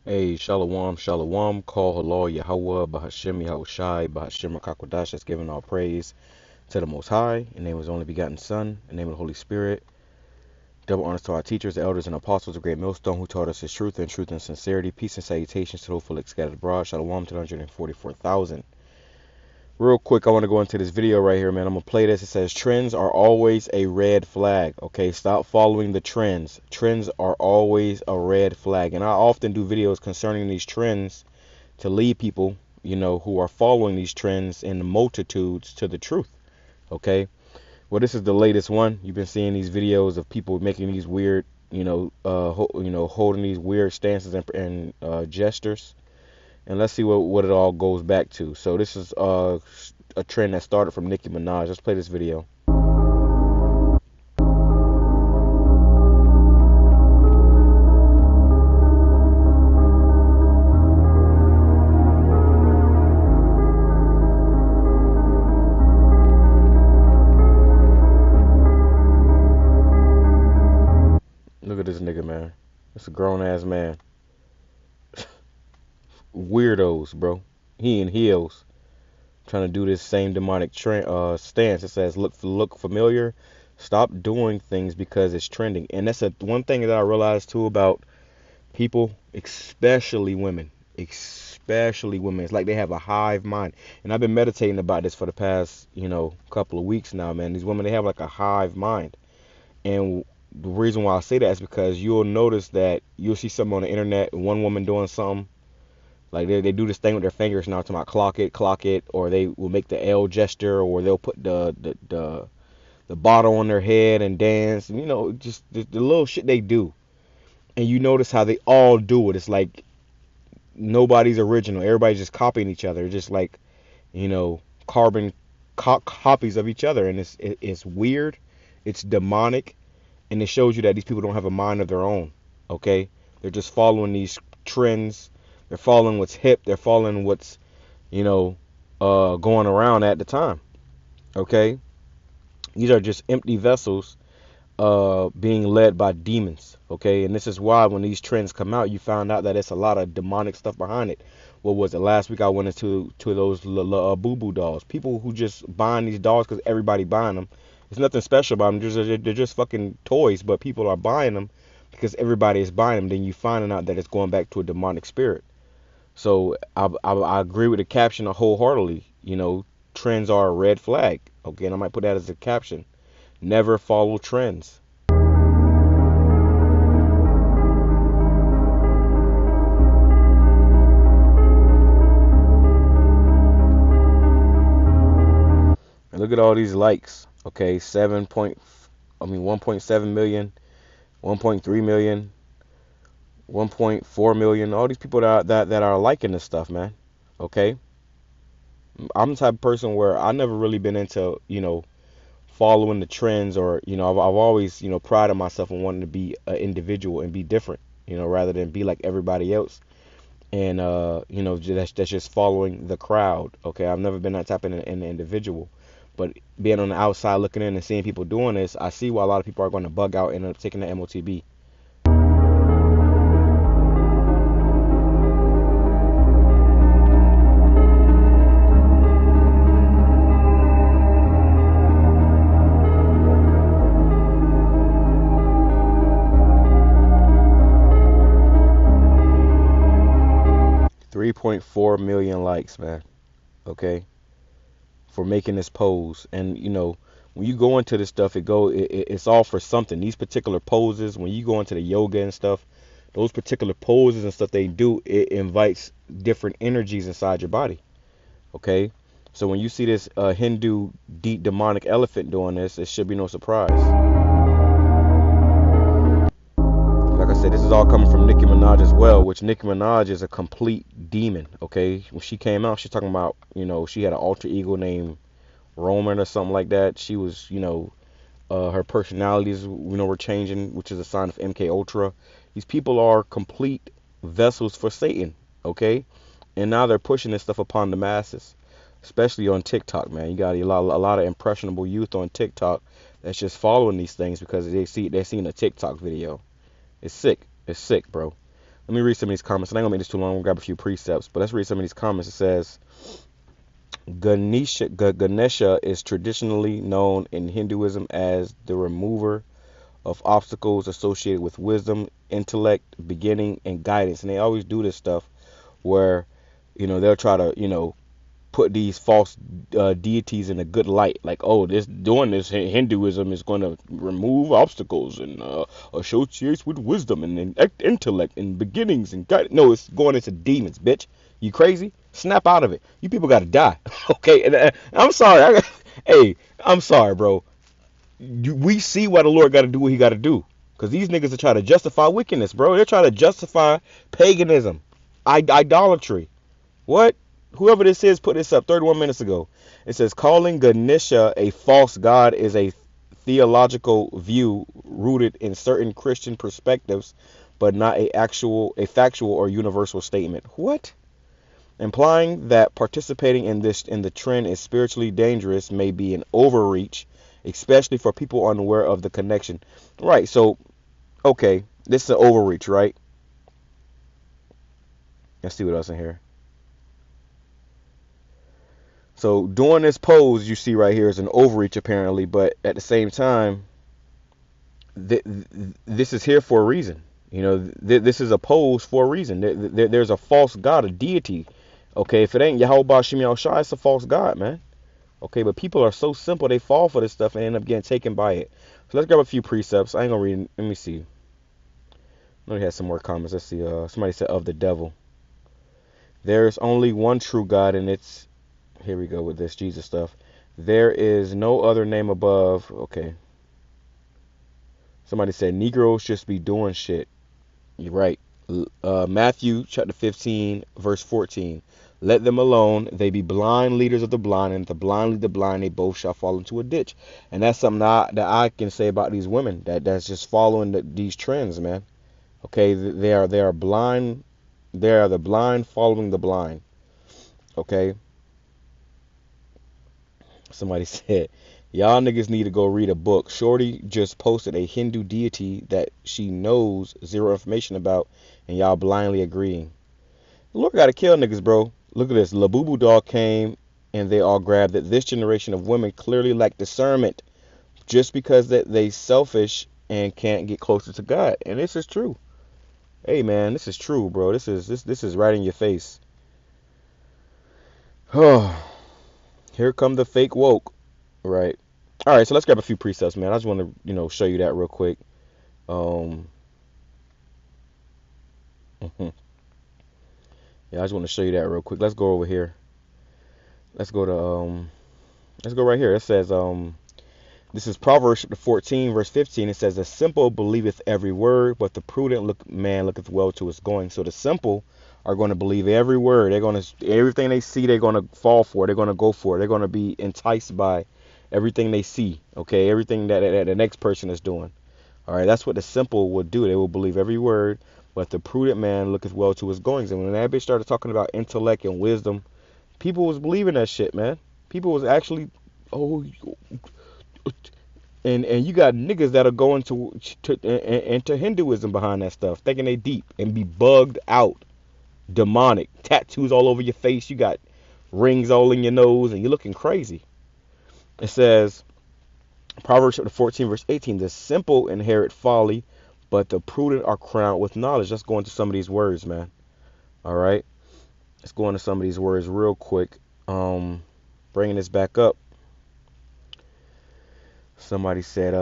Hey, Shalom, Shalom, call halal YAHAWAH, BAHASHAM, YAHWASHI, BAHASHAM, QADASH, that's giving all praise to the Most High, in the name of His only begotten Son, in the name of the Holy Spirit. Double honors to our teachers, the elders, and apostles of Great Millstone who taught us His truth and sincerity. Peace and salutations to the hopeful scattered abroad. Shalom to the 144,000. Real quick, I want to go into this video right here, man. I'm going to play this. It says, trends are always a red flag. Okay, stop following the trends. Trends are always a red flag. And I often do videos concerning these trends to lead people, who are following these trends in the multitudes to the truth. Okay, well, this is the latest one. You've been seeing these videos of people making these weird, holding these weird stances and gestures. And let's see what it all goes back to. So this is a trend that started from Nicki Minaj. Let's play this video. Look at this nigga, man. It's a grown ass man. Weirdos, bro. He in heels, trying to do this same demonic stance. It says, look familiar. Stop doing things because it's trending. And that's one thing that I realized too about people, especially women. Especially women. It's like they have a hive mind. And I've been meditating about this for the past, couple of weeks now, man. These women, they have like a hive mind. And the reason why I say that is because you'll notice that you'll see something on the internet, one woman doing something. Like they do this thing with their fingers now, to my clock it, or they will make the L gesture, or they'll put the bottle on their head and dance, and just the little shit they do. And you notice how they all do it. It's like nobody's original. Everybody's just copying each other, just like carbon copies of each other, and it's weird, it's demonic, and it shows you that these people don't have a mind of their own. Okay, they're just following these trends. They're following what's hip. They're following what's, going around at the time. Okay? These are just empty vessels being led by demons. Okay? And this is why when these trends come out, you found out that it's a lot of demonic stuff behind it. What was it? Last week I went into those boo-boo dolls. People who just buying these dolls because everybody buying them. There's nothing special about them. They're just fucking toys, but people are buying them because everybody is buying them. Then you finding out that it's going back to a demonic spirit. So I agree with the caption wholeheartedly. Trends are a red flag. Okay, and I might put that as a caption. Never follow trends. And look at all these likes. Okay, 1.7 million, 1.3 million, 1.4 million. All these people that are liking this stuff, man. Okay, I'm the type of person where I never really been into following the trends, or I've always prided myself on wanting to be an individual and be different, rather than be like everybody else, and that's just following the crowd. Okay, I've never been that type of an individual, but being on the outside looking in and seeing people doing this, I see why a lot of people are going to bug out and end up taking the MOTB. 3.4 million likes, man. Okay, for making this pose. And when you go into this stuff, it's all for something. These particular poses, when you go into the yoga and stuff, those particular poses and stuff they do, it invites different energies inside your body. Okay, so when you see this Hindu deep demonic elephant doing this, it should be no surprise. Like I said, this is all coming from Nicki Minaj as well, which Nicki Minaj is a complete demon. Okay, when she came out, she's talking about she had an alter ego named Roman or something like that. She was her personalities were changing, which is a sign of MK Ultra. These people are complete vessels for Satan. Okay, and now they're pushing this stuff upon the masses, especially on TikTok, man. You got a lot of impressionable youth on TikTok that's just following these things because they're seeing a TikTok video. It's sick. It's sick, bro. Let me read some of these comments. And I ain't gonna make this too long. We'll grab a few precepts, but let's read some of these comments. It says Ganesha is traditionally known in Hinduism as the remover of obstacles associated with wisdom, intellect, beginning, and guidance. And they always do this stuff where, they'll try to, put these false deities in a good light. Like, oh, doing this Hinduism is going to remove obstacles and associates with wisdom and intellect and beginnings and guidance. No, it's going into demons, bitch. You crazy? Snap out of it. You people got to die. Okay, and I'm sorry. Hey, I'm sorry, bro. We see why the Lord got to do what he got to do. Because these niggas are trying to justify wickedness, bro. They're trying to justify paganism, idolatry. What? Whoever this is put this up 31 minutes ago. It says, calling Ganesha a false god is a theological view rooted in certain Christian perspectives, but not a factual or universal statement. What? Implying that participating in the trend is spiritually dangerous may be an overreach, especially for people unaware of the connection. Right, so, okay, this is an overreach, right? Let's see what else in here. So doing this pose you see right here is an overreach apparently, but at the same time, this is here for a reason. This is a pose for a reason. There's a false god, a deity. Okay, if it ain't YAHAWASHI, it's a false god, man. Okay, but people are so simple, they fall for this stuff and end up getting taken by it. So let's grab a few precepts. I ain't gonna read. Let me see. I know we had some more comments. Let's see. Somebody said of the devil. There's only one true God, and it's, here we go with this Jesus stuff. There is no other name above. Okay. Somebody said Negroes just be doing shit. You're right. Matthew chapter 15, verse 14. Let them alone. They be blind leaders of the blind, and if the blind lead the blind, they both shall fall into a ditch. And that's something that I can say about these women that's just following these trends, man. Okay, they are blind. They are the blind following the blind. Okay. Somebody said, y'all niggas need to go read a book. Shorty just posted a Hindu deity that she knows zero information about, and y'all blindly agreeing. The Lord gotta kill niggas, bro. Look at this. Labubu dog came, and they all grabbed that this generation of women clearly lack discernment just because that they selfish and can't get closer to God. And this is true. Hey, man, this is true, bro. This is right in your face. Oh. Here come the fake woke, right? All right, so let's grab a few precepts, man. I just want to, show you that real quick. Yeah, I just want to show you that real quick. Let's go over here. Let's go right here. It says, this is Proverbs 14, verse 15. It says, the simple believeth every word, but the prudent man looketh well to his going. So the simple are going to believe every word. They're going to, everything they see, they're going to fall for. They're going to go for it. They're going to be enticed by everything they see. Okay, everything that the next person is doing. All right, that's what the simple will do. They will believe every word, but the prudent man looketh well to his goings. And when that bitch started talking about intellect and wisdom, people was believing that shit, man. People was actually, and you got niggas that are going into Hinduism behind that stuff, thinking they deep and be bugged out. Demonic tattoos all over your face, you got rings all in your nose, and you're looking crazy. It says Proverbs 14 verse 18, the simple inherit folly, but the prudent are crowned with knowledge. Let's go into some of these words, man. All right, let's go into some of these words real quick. Bringing this back up, somebody said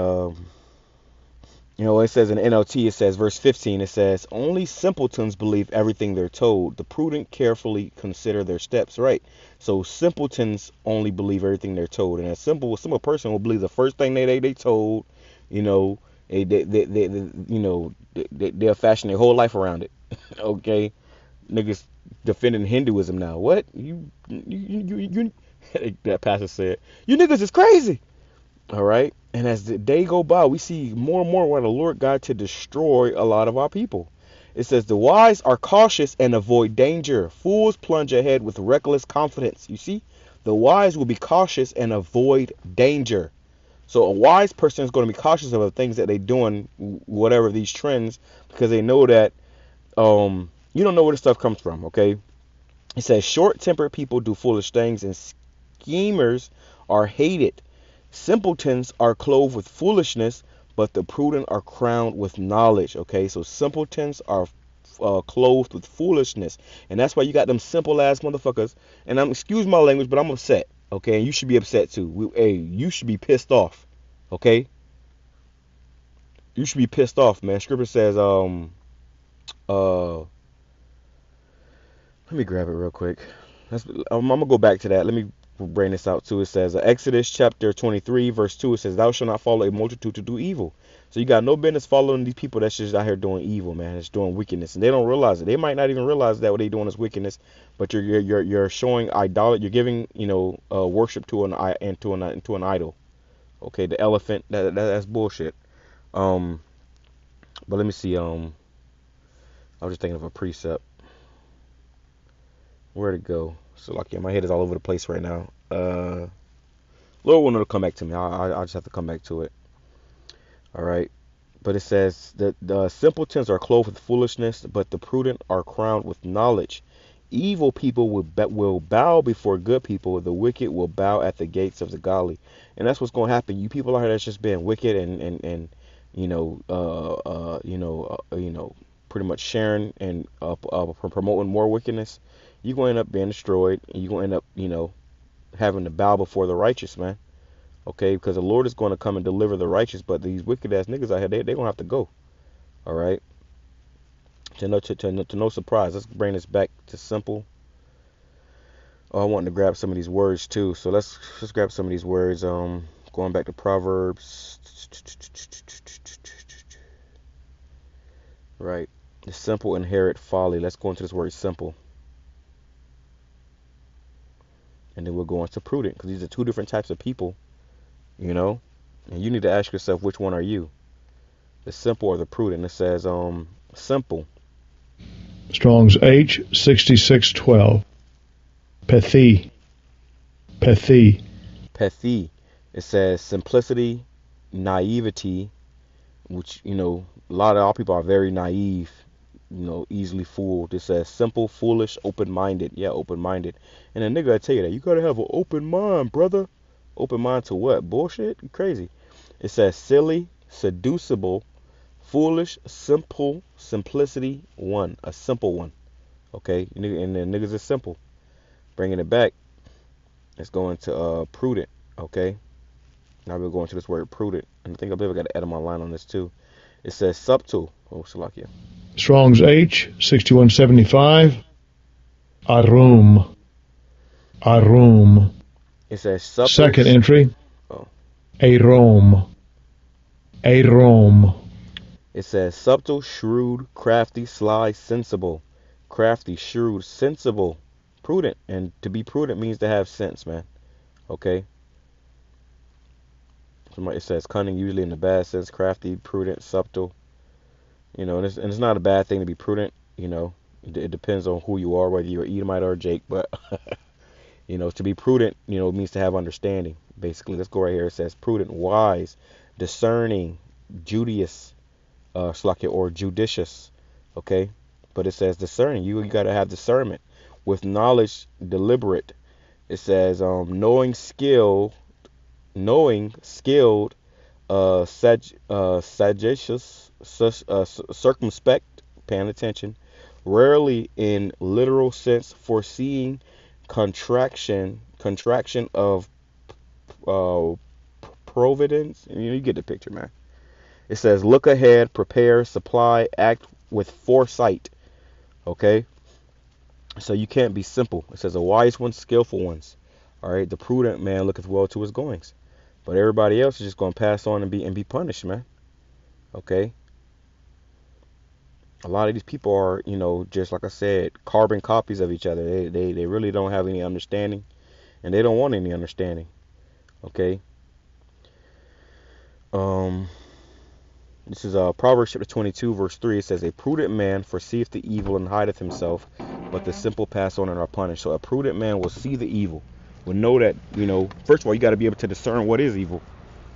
it says in NLT, it says, verse 15, it says, only simpletons believe everything they're told. The prudent carefully consider their steps, right? So simpletons only believe everything they're told. And a simple person will believe the first thing they told, they'll fashion their whole life around it. Okay? Niggas defending Hinduism now. What? You that pastor said, you niggas is crazy. All right. And as the day go by, we see more and more why the Lord God to destroy a lot of our people. It says the wise are cautious and avoid danger. Fools plunge ahead with reckless confidence. You see, the wise will be cautious and avoid danger. So a wise person is going to be cautious of the things that they're doing, whatever these trends, because they know that You don't know where this stuff comes from, okay? It says short-tempered people do foolish things and schemers are hated. Simpletons are clothed with foolishness, but the prudent are crowned with knowledge. Okay, so simpletons are clothed with foolishness, and that's why you got them simple ass motherfuckers. And I'm excuse my language, but I'm upset. Okay, and you should be upset too. Hey, you should be pissed off. Okay, you should be pissed off, man. Scripture says, let me grab it real quick. I'm gonna go back to that. Let me bring this out too. It says Exodus chapter 23 verse 2. It says, "Thou shalt not follow a multitude to do evil." So you got no business following these people that's just out here doing evil, man. It's doing wickedness, and they don't realize it. They might not even realize that what they doing is wickedness, but you're showing idolatry. You're giving worship to an idol. Okay, the elephant. That's bullshit. But let me see. I was just thinking of a precept. Where'd it go? So like, yeah, my head is all over the place right now. Lord will come back to me. I just have to come back to it. All right. But it says that the simpletons are clothed with foolishness, but the prudent are crowned with knowledge. Evil people will bow before good people. The wicked will bow at the gates of the godly. And that's what's going to happen. You people out here that's just being wicked and pretty much sharing and promoting more wickedness. You're going to end up being destroyed, and you're going to end up, having to bow before the righteous, man. Okay, because the Lord is going to come and deliver the righteous, but these wicked ass niggas out here, they're going to have to go. All right. To no surprise, let's bring this back to simple. Oh, I wanted to grab some of these words too, so let's grab some of these words. Going back to Proverbs. Right. The simple inherit folly. Let's go into this word simple. And then we'll go on to prudent, because these are two different types of people, and you need to ask yourself, which one are you, the simple or the prudent? It says simple. Strong's H 6612. Pethi. It says simplicity, naivety, which a lot of our people are very naive, easily fooled. It says simple, foolish, open-minded. Yeah, open-minded. And a nigga, I tell you that you gotta have an open mind, brother. Open mind to what? Bullshit? You crazy. It says silly, seducible, foolish, simple, simplicity, one. A simple one. Okay? And the niggas is simple. Bringing it back, let's go into prudent. Okay? Now we're going to this word prudent. And I believe I got to add my line on this too. It says subtle. Oh, Salakia. Strong's H 6175. Arum. It says subtle. Second entry. Oh. Arom. It says subtle, shrewd, crafty, sly, sensible. Crafty, shrewd, sensible, prudent. And to be prudent means to have sense, man. Okay? It says cunning, usually in the bad sense. Crafty, prudent, subtle. And it's not a bad thing to be prudent. It depends on who you are, whether you're Edomite or Jake. But, to be prudent, means to have understanding. Basically, let's go right here. It says prudent, wise, discerning, Judaeus, or judicious. Okay? But it says discerning. You got to have discernment. With knowledge, deliberate. It says knowing, skilled, sagacious, circumspect, paying attention, rarely in literal sense, foreseeing, contraction of providence. You get the picture, man. It says look ahead, prepare, supply, act with foresight. Okay? So you can't be simple. It says a wise one, skillful ones. All right? The prudent man looketh well to his goings. But everybody else is just going to pass on and be punished, man. Okay? A lot of these people are, just like I said, carbon copies of each other. They really don't have any understanding, and they don't want any understanding. Okay? This is Proverbs chapter 22, verse 3. It says, a prudent man foreseeth the evil and hideth himself, but the simple pass on and are punished. So a prudent man will see the evil, will know that, first of all, you got to be able to discern what is evil.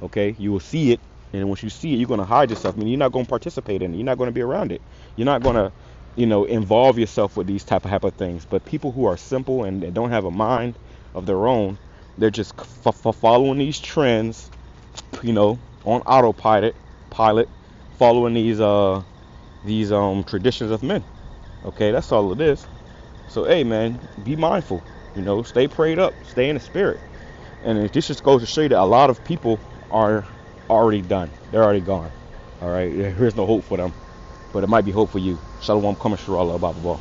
Okay? You will see it, and once you see it, you're going to hide yourself. I mean, you're not going to participate in it. You're not going to be around it. You're not going to involve yourself with these type of things. But people who are simple and they don't have a mind of their own, they're just following these trends, on pilot, following these traditions of men. Okay, that's all it is. So hey man, be mindful. Stay prayed up, stay in the spirit. And this just goes to show you that a lot of people are already done. They're already gone. All right, there's no hope for them, but it might be hope for you. Shalom, coming, Allah, Baba.